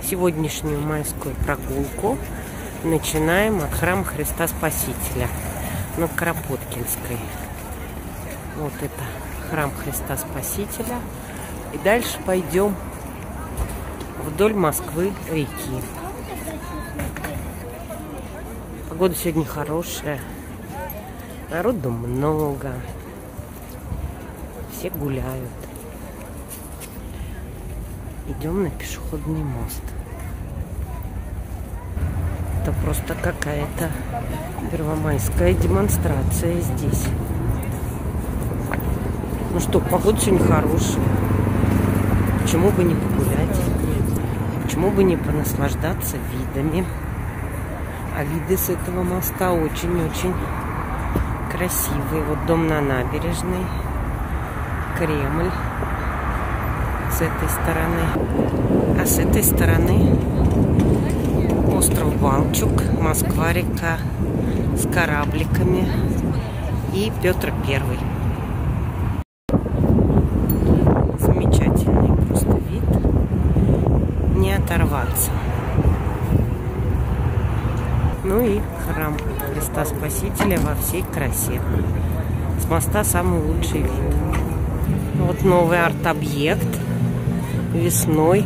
Сегодняшнюю майскую прогулку начинаем от храма Христа Спасителя на Кропоткинской. Вот это храм Христа Спасителя. И дальше пойдем вдоль Москвы-реки. Погода сегодня хорошая. Народу много. Все гуляют. Идем на пешеходный мост. Это просто какая-то первомайская демонстрация здесь. Ну что, погода сегодня хорошая. Почему бы не погулять? Почему бы не понаслаждаться видами? А виды с этого моста очень-очень красивые. Вот дом на набережной, Кремль с этой стороны. А с этой стороны остров Балчуг, Москва-река с корабликами и Петр Первый. Замечательный просто вид. Не оторваться. Ну и храм Христа Спасителя во всей красе. С моста самый лучший вид. Вот новый арт-объект. Весной.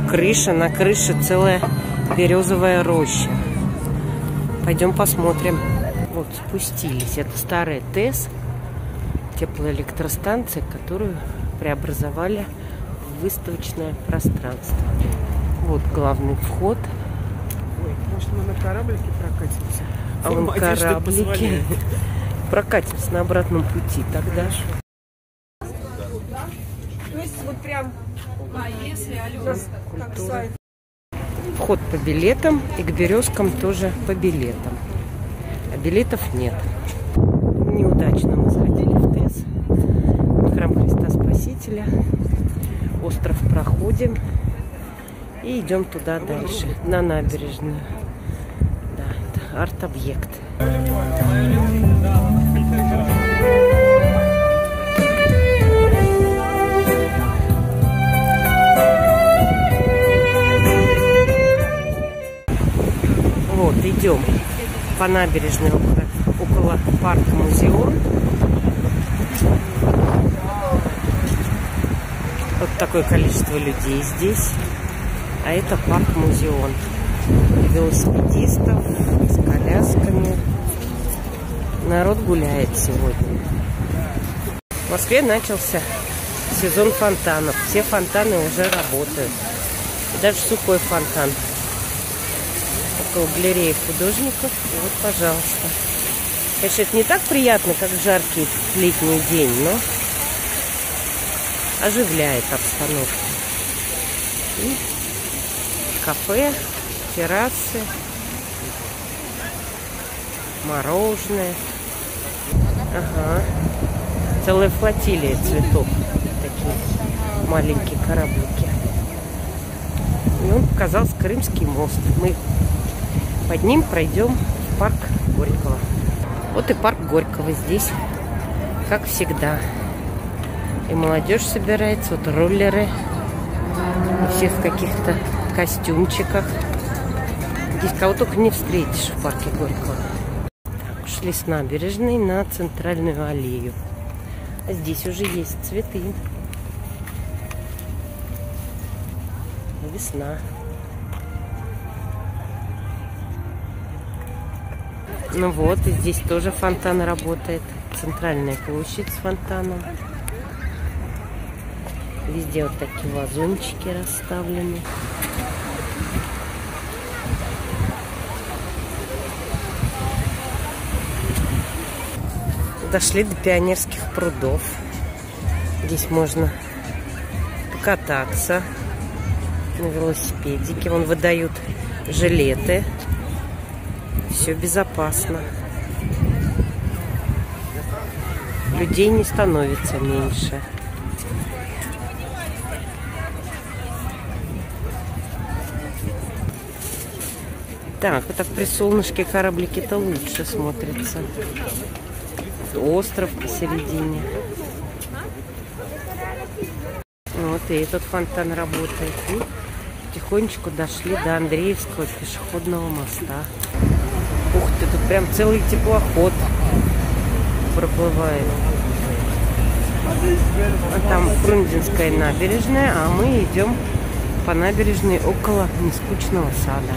Крыша. На крыше целая березовая роща. Пойдем посмотрим. Вот спустились. Это старая ТЭС. Теплоэлектростанция, которую преобразовали в выставочное пространство. Вот главный вход. Ой, может, мы на кораблике прокатимся? А вон кораблики. Прокатимся на обратном пути тогда. То есть вот прям, если Алена, как сайт. Вход по билетам, и к березкам тоже по билетам. А билетов нет. Неудачно мы сходили в ТЭС. Храм Христа Спасителя. Остров проходим. И идем туда дальше, на набережную. Да, это арт-объект. Вот, идем по набережной около парка Музеон. Вот такое количество людей здесь. А это парк Музеон. Велосипедистов с колясками. Народ гуляет сегодня. В Москве начался сезон фонтанов. Все фонтаны уже работают. Даже сухой фонтан. Около галереи художников. И вот, пожалуйста. Конечно, это не так приятно, как в жаркий летний день, но оживляет обстановку. И кафе, террасы, мороженое. Ага. Целая флотилия цветов. Такие маленькие кораблики. И он показался Крымский мост. Мы под ним пройдем в парк Горького. Вот и парк Горького здесь, как всегда. И молодежь собирается, вот роллеры. Все в каких-то костюмчиках. Здесь кого только не встретишь в парке Горького. Так, ушли с набережной на центральную аллею. А здесь уже есть цветы. Весна. Ну вот, и здесь тоже фонтан работает. Центральная площадь с фонтаном. Везде вот такие вазончики расставлены. Дошли до Пионерских прудов. Здесь можно покататься на велосипедике. Вон выдают жилеты. Все безопасно. Людей не становится меньше. Так, вот так при солнышке кораблики-то лучше смотрятся. Остров посередине. Вот и этот фонтан работает. И эти потихонечку дошли до Андреевского пешеходного моста. Ух ты, тут прям целый теплоход проплывает. А там Фрунзенская набережная, а мы идем по набережной около Нескучного сада.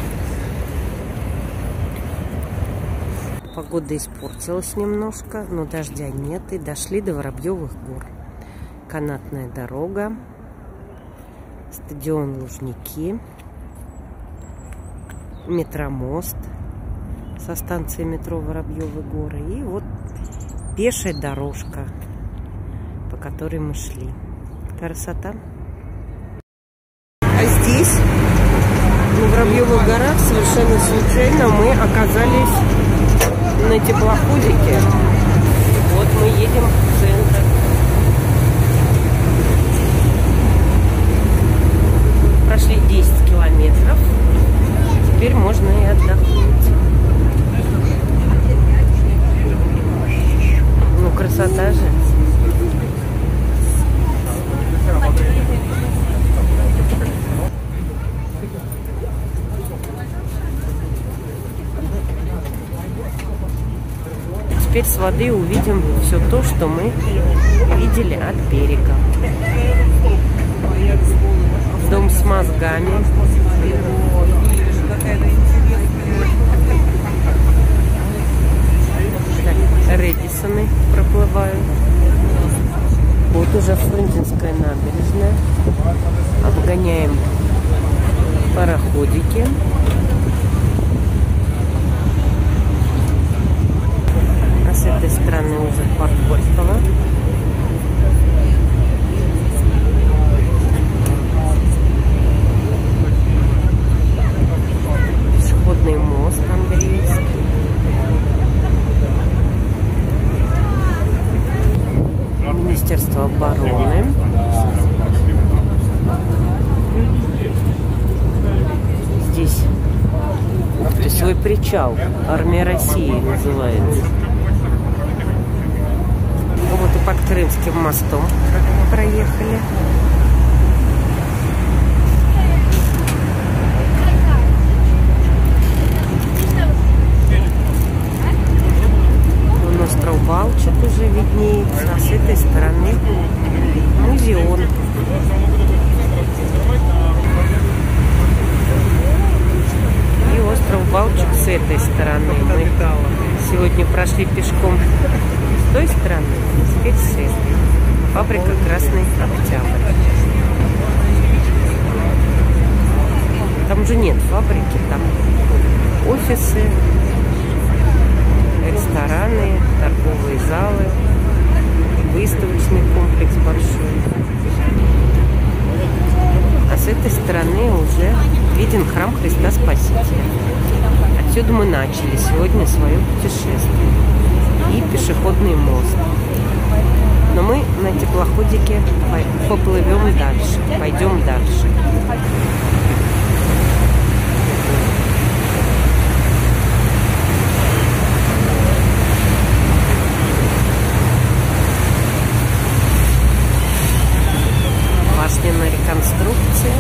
Погода испортилась немножко, но дождя нет, и дошли до Воробьевых гор. Канатная дорога, стадион Лужники, метромост со станции метро Воробьевы горы и вот пешая дорожка, по которой мы шли. Красота. А здесь, на Воробьевых горах, совершенно случайно мы оказались на теплоходике. Вот мы едем в центр. Прошли 10 километров. Теперь можно и отдохнуть. Ну, красота же. Теперь с воды увидим все то, что мы видели от берега. Дом с мозгами. Так, Редисоны проплывают. Вот уже Фрунзенская набережная. Обгоняем пароходики. А с этой стороны уже парк Горького. Пешеходный мост Андреевский. Министерство обороны. Здесь, ух ты, свой причал. Армия России называется. Вот и под Крымским мостом проехали. Вон остров Балчуг уже виднеется, а с этой стороны музеон. И остров Балчуг с этой стороны. Мы сегодня прошли пешком с той стороны, теперь с этой. Фабрика Красный Октябрь. Там уже нет фабрики, там офисы, рестораны, торговые залы, выставочный комплекс большой. А с этой стороны уже виден храм Христа Спасителя. Отсюда мы начали сегодня свое путешествие. И пешеходный мост. Но мы на теплоходике поплывем дальше, пойдем дальше. Башня на реконструкции.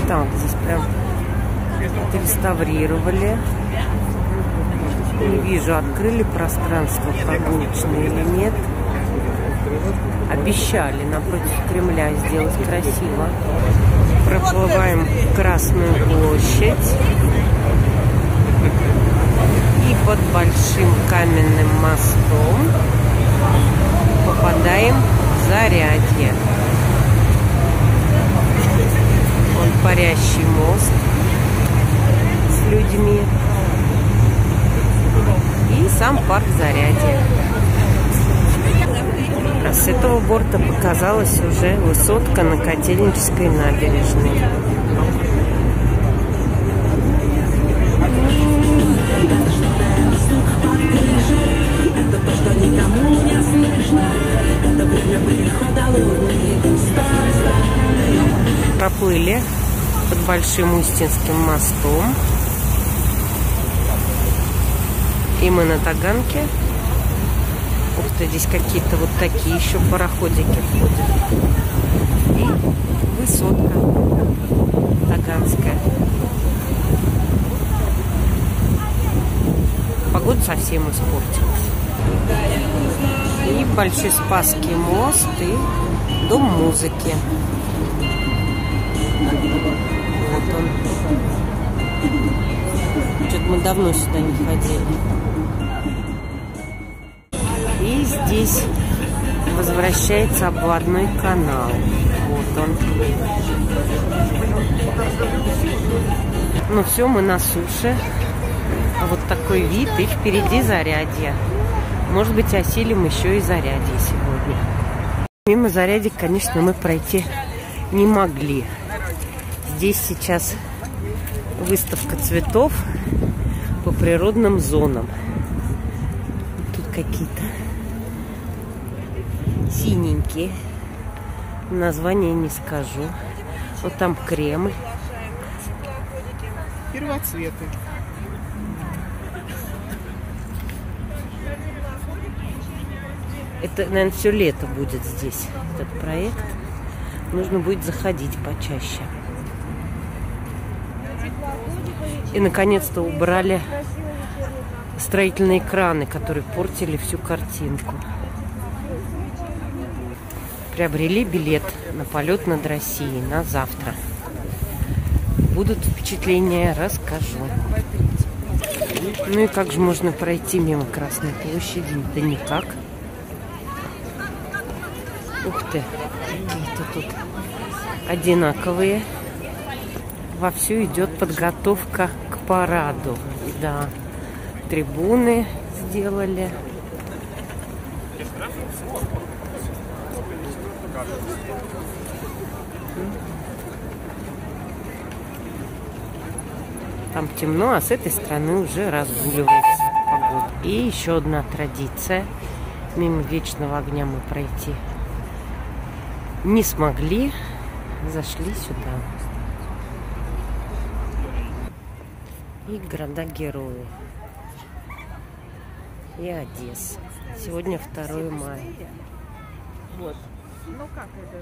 Так, здесь прям отреставрировали. Не вижу, открыли пространство прогулочное или нет. Обещали напротив Кремля сделать красиво. Проплываем Красную площадь. И под большим каменным мостом попадаем в Зарядье. Вон парящий мост с людьми. и сам парк Зарядье. А с этого борта показалась уже высотка на Котельнической набережной. Проплыли под Большим Устинским мостом. И мы на Таганке. Ух ты, здесь какие-то вот такие еще пароходики ходят. И высотка Таганская. Погода совсем испортилась. И Большой Спасский мост, и Дом музыки. Вот он. Что-то мы давно сюда не ходили. И здесь возвращается обводной канал. Вот он. Ну все, мы на суше. А вот такой вид, и впереди Зарядье. Может быть, осилим еще и Зарядье сегодня. Мимо Зарядья, конечно, мы пройти не могли. Здесь сейчас выставка цветов по природным зонам. Тут какие-то синенькие. Название не скажу. Вот там Кремль. Первоцветы. Это, наверное, все лето будет здесь, этот проект. Нужно будет заходить почаще. И, наконец-то, убрали строительные краны, которые портили всю картинку. Приобрели билет на полет над Россией на завтра. Будут впечатления, расскажу. Ну и как же можно пройти мимо Красной площади? Да никак. Ух ты, какие-то тут одинаковые. Вовсю идет подготовка к параду. Да, трибуны сделали. Там темно, а с этой стороны уже разгуливается погода. И еще одна традиция. Мимо Вечного огня мы пройти не смогли, зашли сюда. И города-герои. И Одесса. Сегодня 2 мая. Вот. Ну как это?